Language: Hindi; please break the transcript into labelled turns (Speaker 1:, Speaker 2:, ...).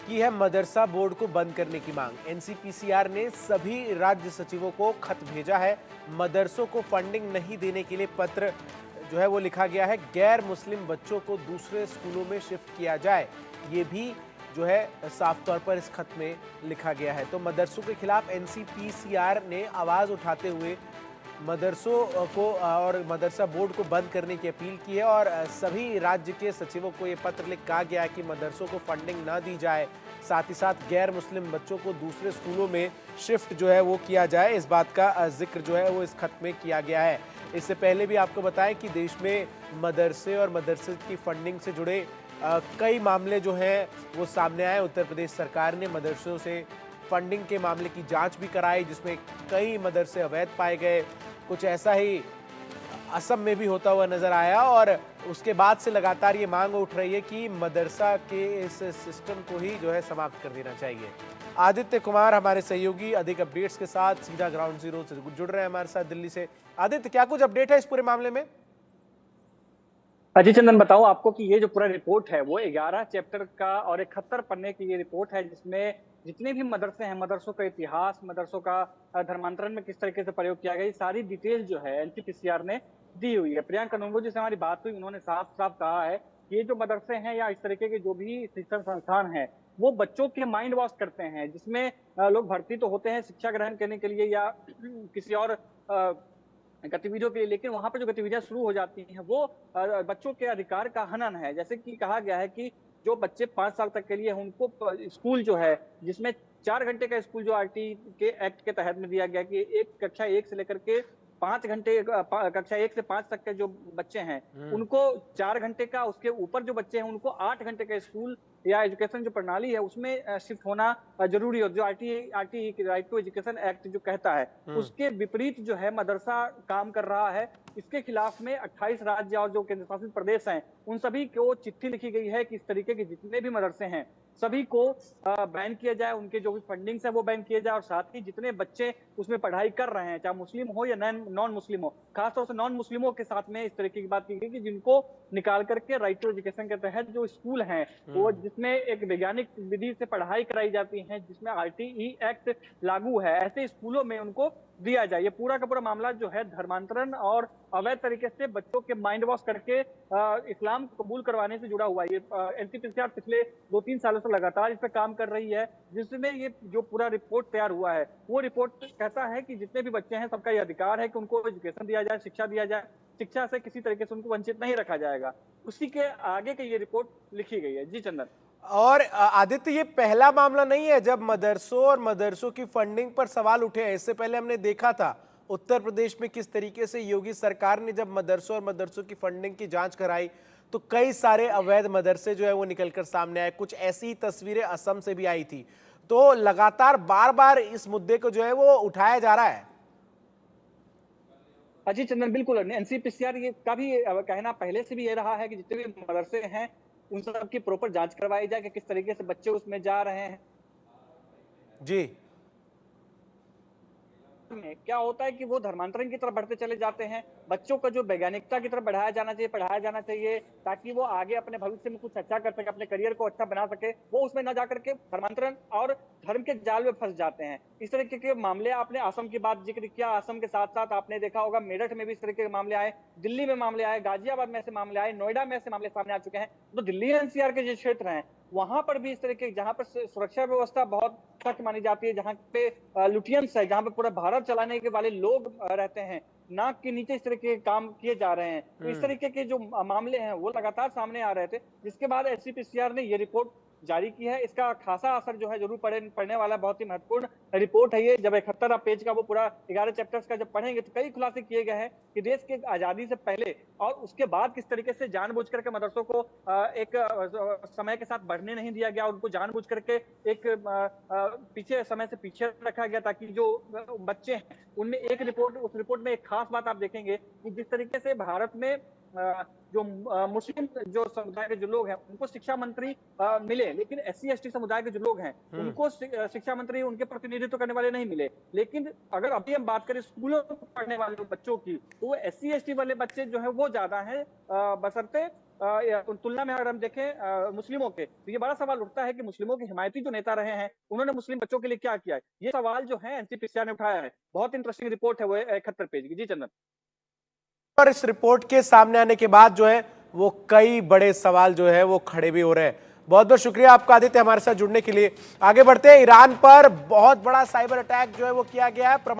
Speaker 1: की है मदरसा बोर्ड को बंद करने की मांग। एनसीपीसीआर ने सभी राज्य सचिवों को खत भेजा है। मदरसों को फंडिंग नहीं देने के लिए पत्र जो है वो लिखा गया है। गैर मुस्लिम बच्चों को दूसरे स्कूलों में शिफ्ट किया जाए, ये भी जो है साफ तौर पर इस खत में लिखा गया है। तो मदरसों के खिलाफ एनसीपीसीआर ने आवाज उठाते हुए मदरसों को और मदरसा बोर्ड को बंद करने की अपील की है और सभी राज्य के सचिवों को ये पत्र लिख कहा गया है कि मदरसों को फंडिंग ना दी जाए, साथ ही साथ गैर मुस्लिम बच्चों को दूसरे स्कूलों में शिफ्ट जो है वो किया जाए। इस बात का जिक्र जो है वो इस खत में किया गया है। इससे पहले भी आपको बताएं कि देश में मदरसे और मदरसे की फंडिंग से जुड़े कई मामले जो हैं वो सामने आए। उत्तर प्रदेश सरकार ने मदरसों से फंडिंग के मामले की जांच भी कराई, जिसमें कई मदरसे अवैध पाए गए। कुछ ऐसा ही असम में भी होता हुआ नजर आया और उसके बाद से लगातार ये मांग उठ रही है कि मदरसा के इस सिस्टम को ही जो है समाप्त कर देना चाहिए। आदित्य कुमार हमारे सहयोगी अधिक अपडेट्स के साथ सीधा ग्राउंड जीरो से जुड़ रहे हैं हमारे साथ दिल्ली से। आदित्य, क्या कुछ अपडेट है इस पूरे मामले में?
Speaker 2: अजय चंदन, बताऊं आपको कि ये जो पूरा रिपोर्ट है वो 11 चैप्टर का और 71 पन्ने की ये रिपोर्ट है, जिसमें जितने भी मदरसे हैं, मदरसों का इतिहास, मदरसों का धर्मांतरण में किस तरीके से प्रयोग किया गया, ये सारी डिटेल जो है एनसीपीसीआर ने दी हुई है। प्रियंका नंगो जी से हमारी बात हुई, उन्होंने साफ साफ कहा है कि ये जो मदरसे हैं या इस तरीके के जो भी शिक्षण संस्थान हैं, वो बच्चों के माइंड वॉश करते हैं, जिसमें लोग भर्ती तो होते हैं शिक्षा ग्रहण करने के लिए या किसी और गतिविधियों के लिए, लेकिन वहां पर जो गतिविधियां शुरू हो जाती हैं वो बच्चों के अधिकार का हनन है। जैसे कि कहा गया है कि जो बच्चे 5 साल तक के लिए उनको स्कूल जो है, जिसमें 4 घंटे का स्कूल जो आरटी के एक्ट के तहत में दिया गया कि एक कक्षा 1 से लेकर के 5 घंटे, कक्षा 1 से 5 तक के जो बच्चे हैं उनको 4 घंटे का, उसके ऊपर जो बच्चे हैं उनको 8 घंटे का स्कूल या एजुकेशन जो प्रणाली है उसमें शिफ्ट होना जरूरी हो, जो RT RT right to education act जो कहता है। उसके विपरीत जो है मदरसा काम कर रहा है। इसके खिलाफ में 28 राज्य और जो केंद्र शासित प्रदेश हैं उन सभी को चिट्ठी लिखी गई है कि इस तरीके के जितने भी मदरसे हैं सभी को बैन किया जाए, उनके जो भी फंडिंग्स है वो बैन किया जाए, और साथ ही जितने बच्चे उसमें पढ़ाई कर रहे हैं, चाहे मुस्लिम हो या नॉन मुस्लिम हो, खासतौर से नॉन मुस्लिमों के साथ में इस तरीके की बात की गई कि जिनको निकाल करके राइट टू एजुकेशन के तहत जो स्कूल हैं वो जिसमें एक वैज्ञानिक विधि से पढ़ाई कराई जाती है, जिसमें आरटीई एक्ट लागू है, ऐसे स्कूलों में उनको दिया जाए। ये पूरा का पूरा मामला जो है धर्मांतरण और अवैध तरीके से बच्चों के माइंड वॉश करके इस्लाम कबूल करवाने से जुड़ा हुआ है। ये एनसीपीसीआर पिछले 2-3 सालों से लगातार इस पर काम कर रही है, जिसमें ये जो पूरा रिपोर्ट तैयार हुआ है वो रिपोर्ट कहता है कि जितने भी बच्चे हैं सबका ये अधिकार है कि उनको एजुकेशन दिया जाए, शिक्षा दिया जाए, शिक्षा से किसी तरीके से उनको वंचित नहीं रखा जाएगा। उसी के आगे की ये रिपोर्ट लिखी गई है। जी चंदन।
Speaker 1: और आदित्य, ये पहला मामला नहीं है जब मदरसों और मदरसों की फंडिंग पर सवाल उठे हैं। इससे पहले हमने देखा था उत्तर प्रदेश में किस तरीके से योगी सरकार ने जब मदरसों और मदरसों की फंडिंग की जांच कराई तो कई सारे अवैध मदरसे जो है वो निकलकर सामने आए। कुछ ऐसी तस्वीरें असम से भी आई थी। तो लगातार बार बार इस मुद्दे को जो है वो उठाया जा रहा है।
Speaker 2: अजय चंदन, बिल्कुल एनसीपीसीआर ये का भी कहना पहले से भी ये रहा है कि जितने भी मदरसे हैं उन सब की प्रॉपर जांच करवाई जाए कि किस तरीके से बच्चे उसमें जा रहे हैं।
Speaker 1: जी,
Speaker 2: में क्या होता है कि वो धर्मांतरण की तरफ बढ़ते चले जाते हैं। बच्चों को जो वैज्ञानिकता की तरफ बढ़ाया जाना चाहिए, पढ़ाया जाना चाहिए, ताकि वो आगे अपने भविष्य में कुछ अच्छा कर सके, अपने करियर को अच्छा बना सके, वो उसमें न जाकर के धर्मांतरण और धर्म के जाल में फंस जाते हैं। इस तरीके के मामले आपने असम की बात जिक्र किया, असम के साथ साथ आपने देखा होगा मेरठ में भी इस तरीके के मामले आए, दिल्ली में मामले आए, गाजियाबाद में ऐसे मामले आए, नोएडा में ऐसे मामले सामने आ चुके हैं। तो दिल्ली एनसीआर के जो क्षेत्र हैं वहां पर भी इस तरीके, जहां पर सुरक्षा व्यवस्था बहुत सख्त मानी जाती है, जहां पे लुटियंस है, जहां पे पूरा भारत चलाने के वाले लोग रहते हैं, नाक के नीचे इस तरह के काम किए जा रहे हैं। तो इस तरीके के जो मामले हैं वो लगातार सामने आ रहे थे, जिसके बाद एनसीपीसीआर ने ये रिपोर्ट जारी की है। इसका खासा असर जो है जरूर पड़ने वाला, बहुत ही महत्वपूर्ण रिपोर्ट है ये। जब 71 पेज का वो पूरा 11 चैप्टर्स का जब पढ़ेंगे तो कई खुलासे किए गए हैं कि देश के आजादी से पहले और उसके बाद किस तरीके से जानबूझ करके मदरसों को एक समय के साथ बढ़ने नहीं दिया गया, उनको जानबूझ करके एक पीछे समय से पीछे रखा गया, ताकि जो बच्चे हैं उनमें एक रिपोर्ट, उस रिपोर्ट में एक खास बात आप देखेंगे कि जिस तरीके से भारत में जो मुस्लिम जो समुदाय के जो लोग हैं उनको शिक्षा मंत्री मिले, लेकिन SC ST समुदाय के जो लोग हैं उनको शिक्षा मंत्री उनके प्रतिनिधित्व करने वाले नहीं मिले। लेकिन अगर अभी हम बात करें स्कूलों में पढ़ने वाले बच्चों की, तो वो SC ST वाले बच्चे जो है वो ज्यादा है बशर्ते तुलना में अगर हम देखें मुस्लिमों के, तो ये बड़ा सवाल उठता है कि मुस्लिमों के हिमायती जो नेता रहे हैं उन्होंने मुस्लिम बच्चों के लिए क्या किया है। ये सवाल जो है NCPCR ने उठाया है। बहुत इंटरेस्टिंग रिपोर्ट है वो 71 पेज की। जी चंदन।
Speaker 1: और इस रिपोर्ट के सामने आने के बाद जो है वो कई बड़े सवाल जो है वो खड़े भी हो रहे हैं। बहुत बहुत शुक्रिया आपका आदित्य हमारे साथ जुड़ने के लिए। आगे बढ़ते हैं, ईरान पर बहुत बड़ा साइबर अटैक जो है वो किया गया है।